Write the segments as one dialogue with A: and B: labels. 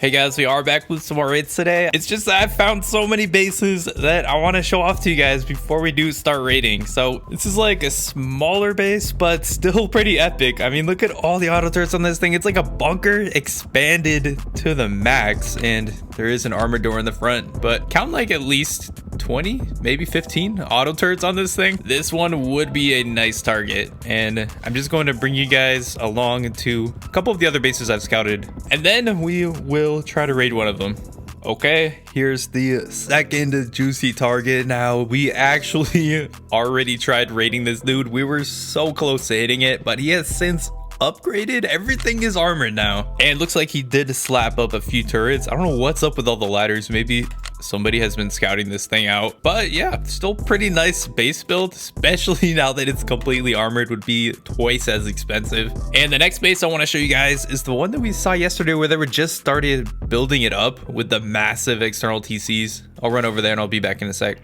A: Hey guys, we are back with some more raids today. It's just that I found so many bases that I want to show off to you guys before we do start raiding. So this is like a smaller base, but still pretty epic. I mean, look at all the auto turrets on this thing. It's like a bunker expanded to the max, and there is an armored door in the front, but count like at least 20, maybe 15 auto turrets on this thing. This one would be a nice target, and I'm just going to bring you guys along to a couple of the other bases I've scouted, and then we will try to raid one of them. Okay, here's the second juicy target. Now, we actually already tried raiding this dude. We were so close to hitting it, but he has since upgraded. Everything is armored now, and looks like he did slap up a few turrets. I don't know what's up with all the ladders. Maybe somebody has been scouting this thing out, but yeah, still pretty nice base build, especially now that it's completely armored. Would be twice as expensive. And the next base I want to show you guys is the one that we saw yesterday, where they were just started building it up with the massive external TCs. I'll run over there and I'll be back in a sec.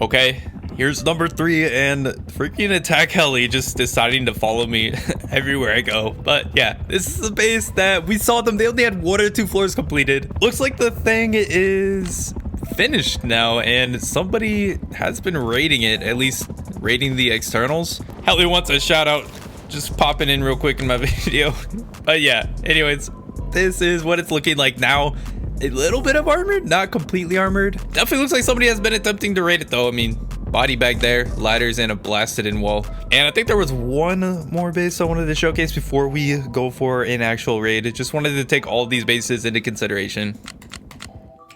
A: Okay, here's number 3, and freaking attack heli just deciding to follow me everywhere I go. But yeah, this is the base that we saw them. They only had 1 or 2 floors completed. Looks like the thing is finished now, and somebody has been raiding it, at least raiding the externals. Heli wants a shout out, just popping in real quick in my video. But yeah, anyways, this is what it's looking like now. A little bit of armored, not completely armored. Definitely looks like somebody has been attempting to raid it though. I mean, body bag there, ladders, and a blasted in wall. And I think there was one more base I wanted to showcase before we go for an actual raid. I just wanted to take all of these bases into consideration.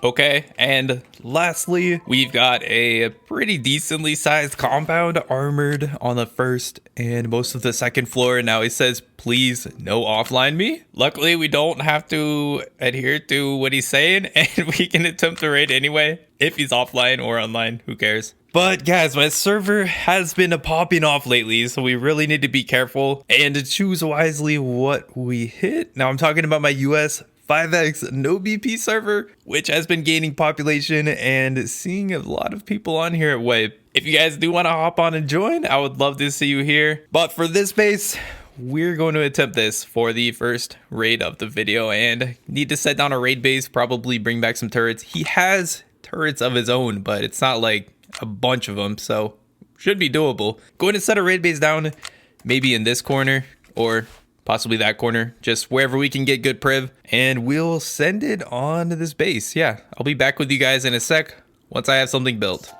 A: Okay, and lastly, we've got a pretty decently sized compound armored on the first and most of the second floor. Now it says, please no offline me. Luckily, we don't have to adhere to what he's saying, and we can attempt to raid anyway. If he's offline or online, who cares? But guys, my server has been popping off lately, so we really need to be careful and to choose wisely what we hit. Now I'm talking about my US 5x no BP server, which has been gaining population and seeing a lot of people on here at Wave. If you guys do want to hop on and join, I would love to see you here. But for this base, we're going to attempt this for the first raid of the video, and need to set down a raid base, probably bring back some turrets. He has turrets of his own, but it's not like a bunch of them, so should be doable. Going to set a raid base down, maybe in this corner or possibly that corner, just wherever we can get good priv, and we'll send it on to this base. Yeah, I'll be back with you guys in a sec once I have something built.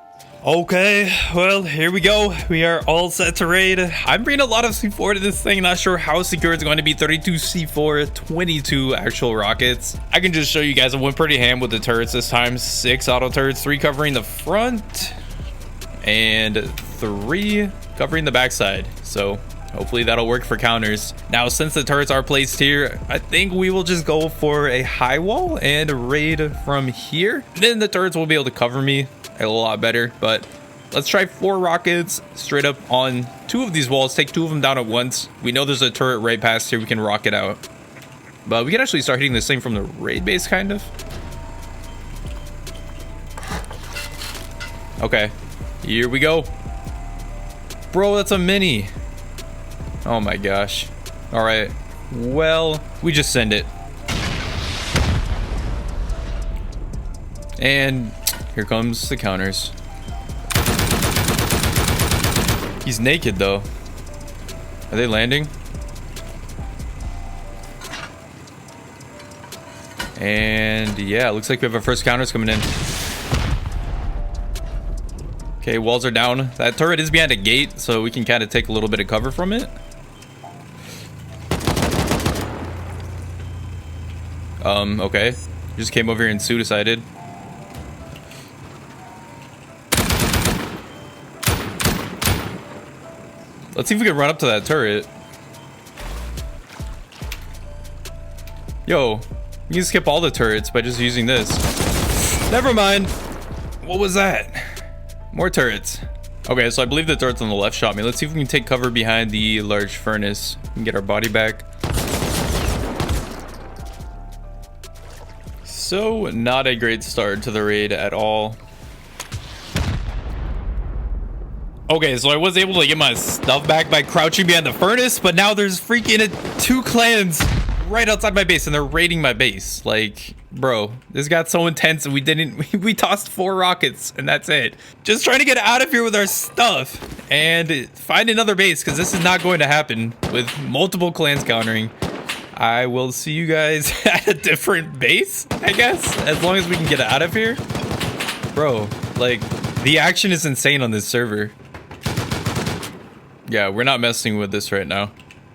A: Okay, well, here we go. We are all set to raid. I'm bringing a lot of C4 to this thing. Not sure how secure it's going to be. 32 C4, 22 actual rockets. I can just show you guys. I went pretty ham with the turrets this time. 6 auto turrets, 3 covering the front, and 3 covering the backside. So hopefully that'll work for counters. Now, since the turrets are placed here, I think we will just go for a high wall and raid from here. Then the turrets will be able to cover me a lot better. But let's try 4 rockets straight up on 2 of these walls. Take 2 of them down at once. We know there's a turret right past here. We can rocket out. But we can actually start hitting this thing from the raid base, kind of. Okay, here we go. Bro, that's a mini. Oh my gosh. All right, well, we just send it. And here comes the counters. He's naked though. Are they landing? And yeah, looks like we have our first counters coming in. Okay, walls are down. That turret is behind a gate, so we can kind of take a little bit of cover from it. Okay. Just came over here and suicided. Let's see if we can run up to that turret. Yo, you can skip all the turrets by just using this. Never mind. What was that? More turrets. Okay, so I believe the turrets on the left shot me. Let's see if we can take cover behind the large furnace and get our body back. So, not a great start to the raid at all. Okay, so I was able to get my stuff back by crouching behind the furnace, but now there's freaking 2 clans right outside my base and they're raiding my base. Like, bro, this got so intense and we tossed 4 rockets and that's it. Just trying to get out of here with our stuff and find another base because this is not going to happen with multiple clans countering. I will see you guys at a different base, I guess, as long as we can get out of here. Bro, like, the action is insane on this server. Yeah, we're not messing with this right now.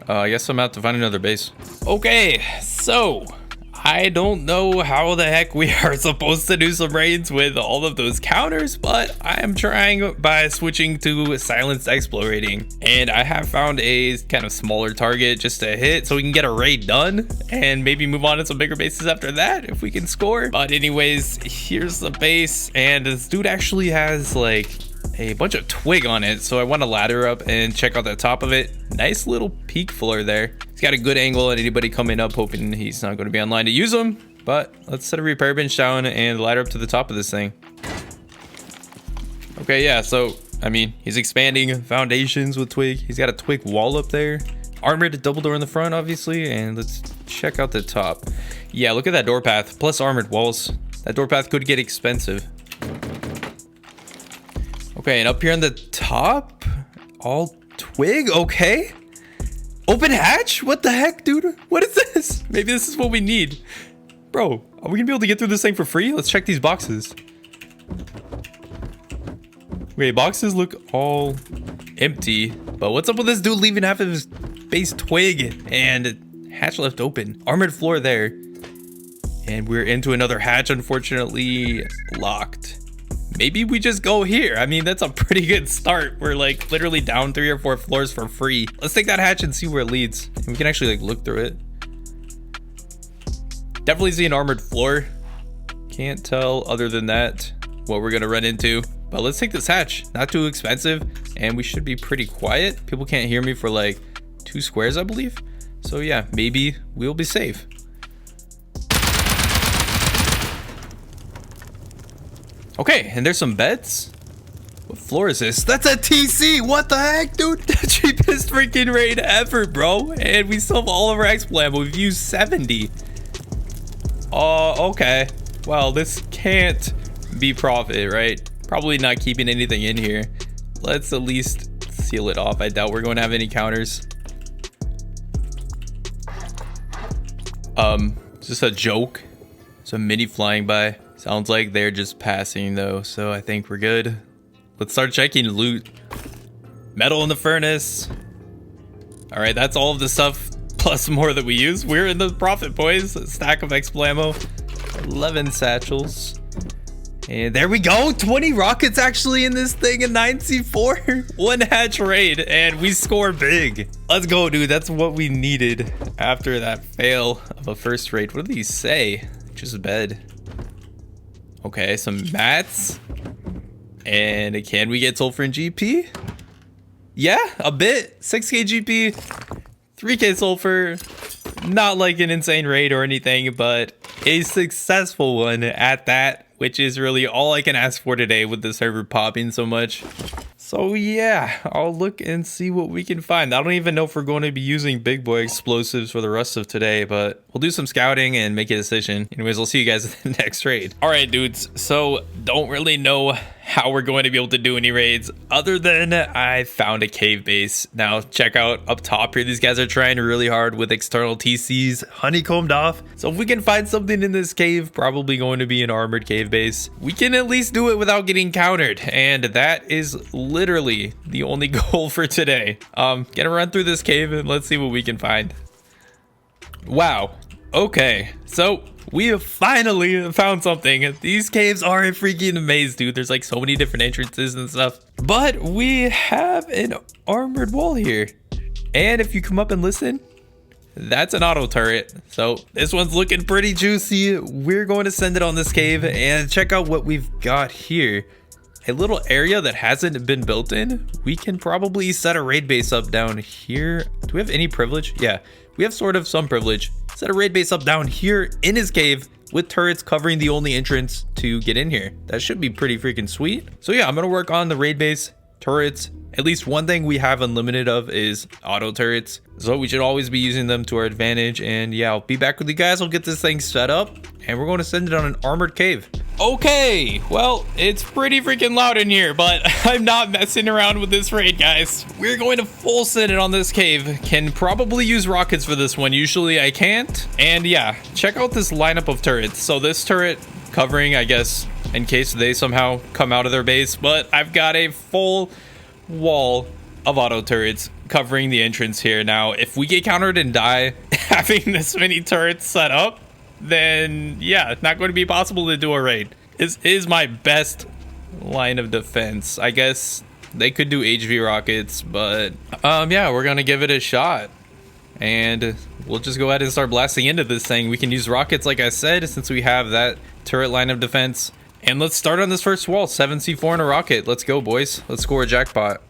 A: I guess I'm out to find another base. Okay, so I don't know how the heck we are supposed to do some raids with all of those counters, but I am trying by switching to silenced explorating. And I have found a kind of smaller target just to hit so we can get a raid done and maybe move on to some bigger bases after that if we can score. But anyways, here's the base and this dude actually has like a bunch of twig on it, so I want to ladder up and check out the top of it. Nice little peak floor there. He's got a good angle on anybody coming up, hoping he's not going to be online to use them. But let's set a repair bench down and ladder up to the top of this thing. Okay, yeah, so I mean, he's expanding foundations with twig. He's got a twig wall up there, armored double door in the front, obviously. And let's check out the top. Yeah, look at that door path plus armored walls. That door path could get expensive. Okay, and up here on the top, all twig, okay. Open hatch? What the heck, dude? What is this? Maybe this is what we need. Bro, are we gonna be able to get through this thing for free? Let's check these boxes. Wait, boxes look all empty. But what's up with this dude leaving half of his base twig and hatch left open? Armored floor there. And we're into another hatch, unfortunately locked. Maybe we just go here. I mean, that's a pretty good start. We're like literally down 3 or 4 floors for free. Let's take that hatch and see where it leads. And we can actually like look through it. Definitely see an armored floor. Can't tell other than that what we're gonna run into. But let's take this hatch. Not too expensive. And we should be pretty quiet. People can't hear me for like 2 squares, I believe. So yeah, maybe we'll be safe. Okay, and there's some beds. What floor is this? That's a TC. What the heck, dude? The cheapest freaking raid ever, bro. And we still have all of our explam. We've used 70. Oh, okay. Well, this can't be profit, right? Probably not keeping anything in here. Let's at least seal it off. I doubt we're going to have any counters. Just a joke. Some mini flying by. Sounds like they're just passing though, so I think we're good. Let's start checking loot. Metal in the furnace. All right, that's all of the stuff plus more that we use. We're in the profit, boys. A stack of explamo, 11 satchels. And there we go, 20 rockets actually in this thing, a 9C4, 1 hatch raid, and we score big. Let's go, dude. That's what we needed after that fail of a first raid. What did he say? Just a bed. Okay, some mats. And can we get sulfur and GP? Yeah, a bit. 6k GP, 3k sulfur. Not like an insane raid or anything, but a successful one at that, which is really all I can ask for today with the server popping so much. So yeah, I'll look and see what we can find. I don't even know if we're going to be using big boy explosives for the rest of today, but we'll do some scouting and make a decision. Anyways, I'll see you guys in the next raid. All right, dudes. So don't really know how we're going to be able to do any raids other than I found a cave base. Now check out up top here. These guys are trying really hard with external TCs honeycombed off. So if we can find something in this cave, probably going to be an armored cave base, we can at least do it without getting countered. And that is literally the only goal for today. Gonna run through this cave and let's see what we can find. Wow. Okay, so we have finally found something. These caves are a freaking maze, dude. There's like so many different entrances and stuff. But we have an armored wall here. And if you come up and listen, that's an auto turret. So this one's looking pretty juicy. We're going to send it on this cave and check out what we've got here. A little area that hasn't been built in. We can probably set a raid base up down here. Do we have any privilege? Yeah, we have sort of some privilege. Set a raid base up down here in his cave with turrets covering the only entrance to get in here. That should be pretty freaking sweet. So yeah, I'm gonna work on the raid base, turrets. At least one thing we have unlimited of is auto turrets. So we should always be using them to our advantage. And yeah, I'll be back with you guys. I'll get this thing set up and we're going to send it on an armored cave. Okay, well, it's pretty freaking loud in here, but I'm not messing around with this raid, guys. We're going to full send it on this cave. Can probably use rockets for this one. Usually I can't. And yeah, check out this lineup of turrets. So this turret covering, I guess, in case they somehow come out of their base, but I've got a full wall of auto turrets covering the entrance here. Now, if we get countered and die having this many turrets set up, then yeah, it's not going to be possible to do a raid. This is my best line of defense. I guess they could do HV rockets, but yeah, we're gonna give it a shot and we'll just go ahead and start blasting into this thing. We can use rockets, like I said, since we have that turret line of defense. And let's start on this first wall. 7C4 and a rocket. Let's go, boys. Let's score a jackpot.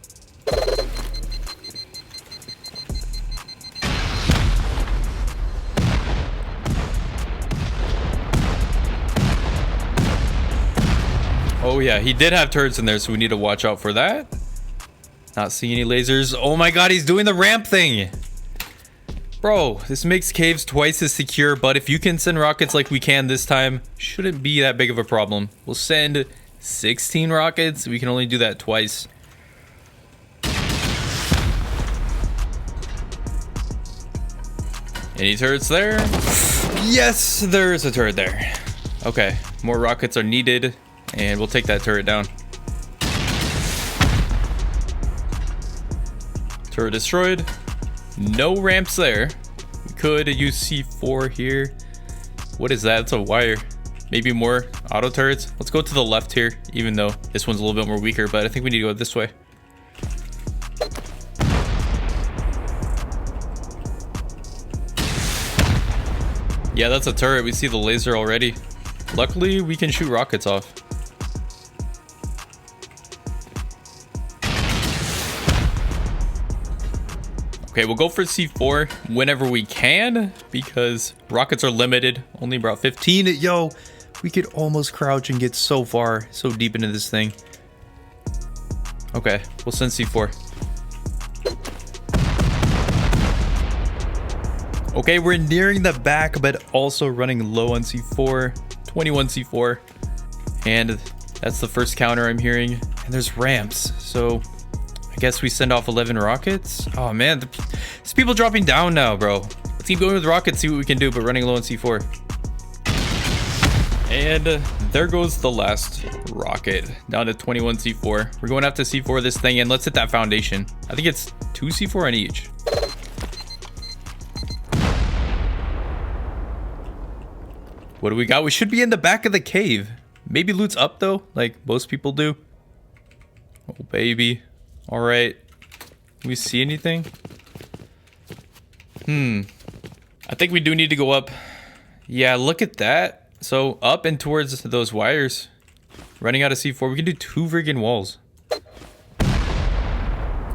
A: Oh yeah, he did have turrets in there, so we need to watch out for that. Not seeing any lasers. Oh my god, he's doing the ramp thing. Bro, this makes caves twice as secure, but if you can send rockets like we can this time, shouldn't be that big of a problem. We'll send 16 rockets. We can only do that twice. Any turrets there? Yes, there's a turret there. Okay, more rockets are needed. And we'll take that turret down. Turret destroyed. No ramps there. We could use C4 here. What is that? It's a wire. Maybe more auto turrets. Let's go to the left here, even though this one's a little bit more weaker, but I think we need to go this way. Yeah, that's a turret. We see the laser already. Luckily, we can shoot rockets off. Okay, we'll go for C4 whenever we can because rockets are limited. Only about 15. Yo, we could almost crouch and get so far, so deep into this thing. Okay, we'll send C4. Okay, we're nearing the back, but also running low on C4. 21 C4. And that's the first counter I'm hearing. And there's ramps, so I guess we send off 11 rockets. Oh man, there's people dropping down now, bro. Let's keep going with rockets, see what we can do, but running low on C4. And there goes the last rocket, down to 21 C4. We're going after C4 this thing, and let's hit that foundation. I think it's 2 C4 on each. What do we got? We should be in the back of the cave. Maybe loot's up though, like most people do. Oh baby. All right. Can we see anything? I think we do need to go up. Yeah, look at that. So up and towards those wires. Running out of C4. We can do 2 friggin' walls.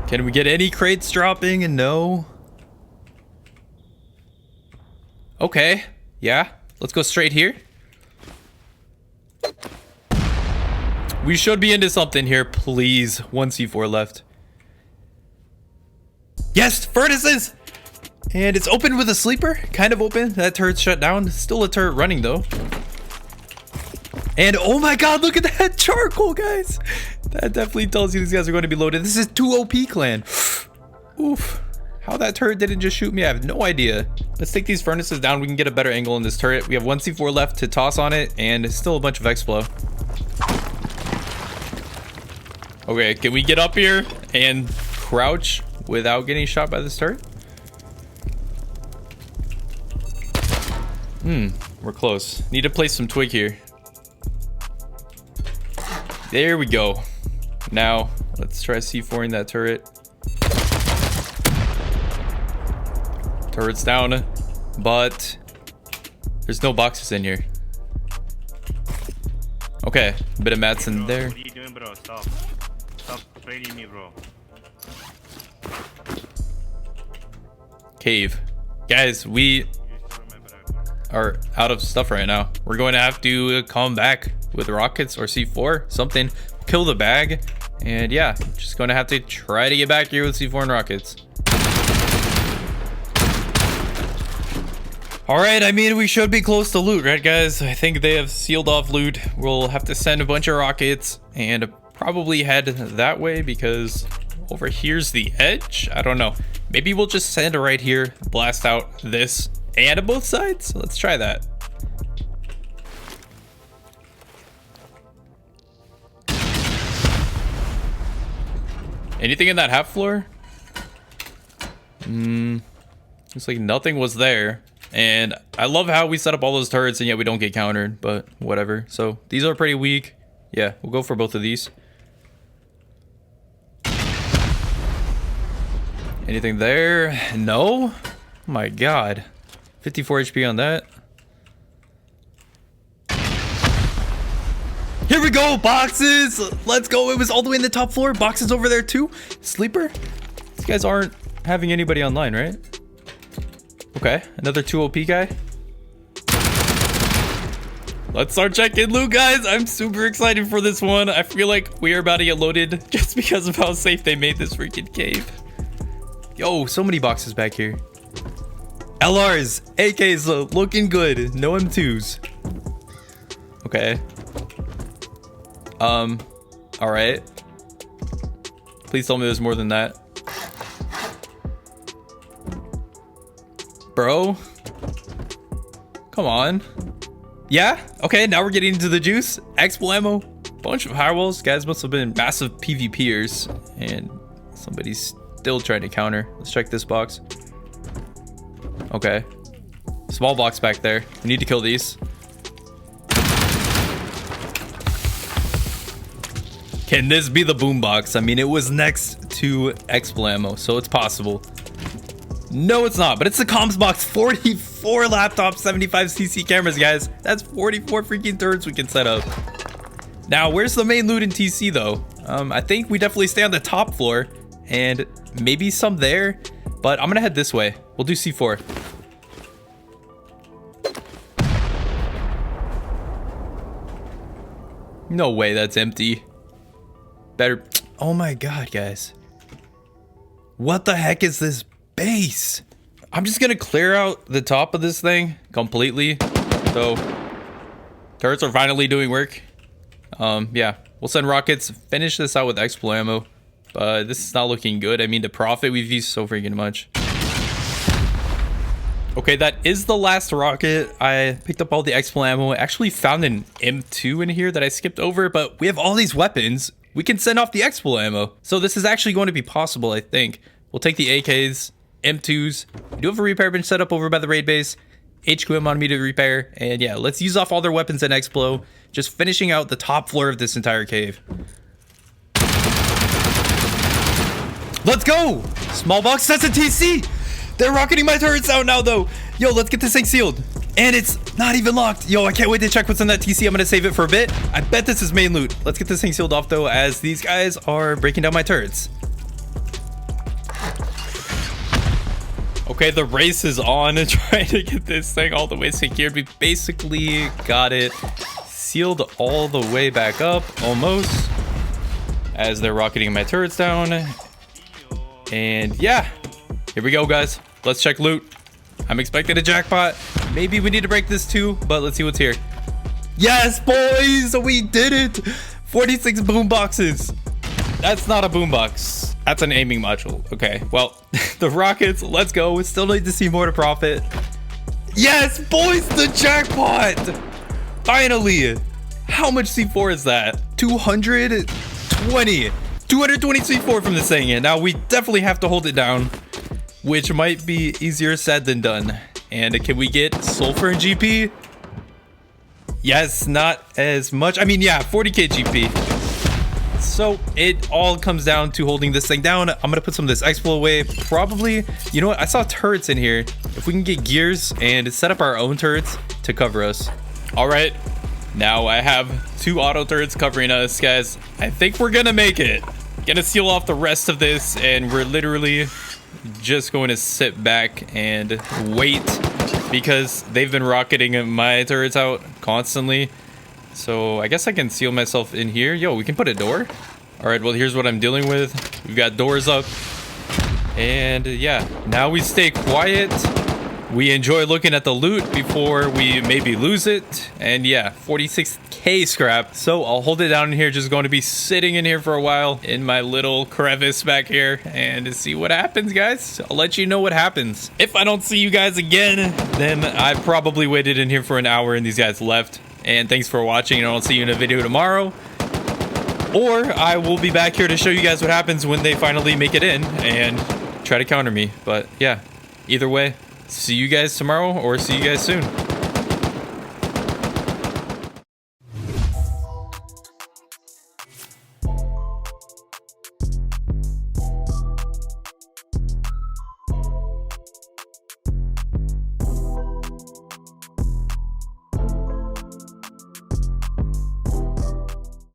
A: Can we get any crates dropping? And no. Okay. Yeah. Let's go straight here. We should be into something here, please. 1 C4 left. Yes, furnaces! And it's open with a sleeper. Kind of open. That turret's shut down. Still a turret running, though. And oh my god, look at that charcoal, guys. That definitely tells you these guys are going to be loaded. This is 2 OP clan. Oof. How that turret didn't just shoot me, I have no idea. Let's take these furnaces down. We can get a better angle in this turret. We have 1 C4 left to toss on it, and still a bunch of Explo. Okay, can we get up here and crouch without getting shot by this turret? We're close. Need to place some twig here. There we go. Now, let's try C4ing that turret. Turret's down, but there's no boxes in here. Okay, a bit of mats in there.
B: What are you doing, bro? Stop. Stop trading me, bro.
A: Cave. Guys, we are out of stuff right now. We're going to have to come back with rockets or C4, something. kill the bag. And yeah, just gonna have to try to get back here with C4 and rockets. All right, I mean, we should be close to loot, right, guys? I think they have sealed off loot. We'll have to send a bunch of rockets and probably head that way because over here's the edge. I don't know. Maybe we'll just send it right here, blast out this and both sides. Let's try that. Anything in that half floor? Looks like nothing was there. And I love how we set up all those turrets and yet we don't get countered, but whatever. So these are pretty weak. Yeah, we'll go for both of these. Anything there? No? Oh my god. 54 HP on that. Here we go, boxes. Let's go. It was all the way in the top floor. Boxes over there too. Sleeper. These guys aren't having anybody online, right? Okay, another 2 OP guy. Let's start checking loot, guys. I'm super excited for this one. I feel like we are about to get loaded just because of how safe they made this freaking cave. Yo, so many boxes back here. LRs, AKs, looking good. No M2s. Okay. All right. Please tell me there's more than that. Bro. Come on. Yeah? Okay, now we're getting into the juice. Expo ammo. Bunch of firewalls. Guys must have been massive PvPers. And somebody's still trying to counter. Let's check this box. Okay. Small box back there. We need to kill these. Can this be the boombox? I mean, it was next to Expo ammo, so it's possible. No, it's not, but it's the comms box. 44 laptops, 75 CC cameras, guys. That's 44 freaking turrets we can set up. Now, where's the main loot in TC, though? I think we definitely stay on the top floor, and maybe some there, but I'm gonna head this way. We'll do C4. No way, that's empty. Better. Oh my god, guys. What the heck is this base? I'm just gonna clear out the top of this thing completely. So turrets are finally doing work. Yeah, we'll send rockets, finish this out with expo ammo. But this is not looking good. I mean, the profit we've used so freaking much. Okay, that is the last rocket. I picked up all the expo ammo. I actually found an M2 in here that I skipped over, but we have all these weapons. We can send off the expo ammo. So this is actually going to be possible, I think. We'll take the AKs, M2s. We do have a repair bench set up over by the raid base. HQM on me to repair. And yeah, let's use off all their weapons and explo. Just finishing out the top floor of this entire cave. Let's go! Small box, that's a TC! They're rocketing my turrets out now, though. Yo, let's get this thing sealed. And it's not even locked. Yo, I can't wait to check what's in that TC. I'm gonna save it for a bit. I bet this is main loot. Let's get this thing sealed off, though, as these guys are breaking down my turrets. Okay, the race is on and trying to get this thing all the way secured. We basically got it sealed all the way back up, almost, as they're rocketing my turrets down. And yeah, here we go, guys. Let's check loot. I'm expecting a jackpot. Maybe we need to break this too, but let's see what's here. Yes, boys, we did it. 46 boom boxes. That's not a boombox. That's an aiming module. Okay, well, the rockets, let's go. We still need to see more to profit. Yes, boys, the jackpot. Finally. How much C4 is that? 220. 220 C4 from this thing. And now we definitely have to hold it down, which might be easier said than done. And can we get sulfur and GP? Yes, not as much. I mean, yeah, 40k GP. So it all comes down to holding this thing down. I'm gonna put some of this expo away. Probably, you know what? I saw turrets in here. If we can get gears and set up our own turrets to cover us. All right, now I have 2 auto turrets covering us, guys. I think we're gonna make it. Gonna seal off the rest of this, and we're literally just going to sit back and wait because they've been rocketing my turrets out constantly. So I guess I can seal myself in here. Yo, we can put a door. All right, well, here's what I'm dealing with. We've got doors up. And yeah, now we stay quiet. We enjoy looking at the loot before we maybe lose it. And yeah, 46k scrap. So I'll hold it down in here. Just going to be sitting in here for a while in my little crevice back here and see what happens, guys. I'll let you know what happens. If I don't see you guys again, then I probably waited in here for an hour and these guys left. And thanks for watching, and I'll see you in a video tomorrow. Or I will be back here to show you guys what happens when they finally make it in and try to counter me. But yeah, either way, see you guys tomorrow or see you guys soon.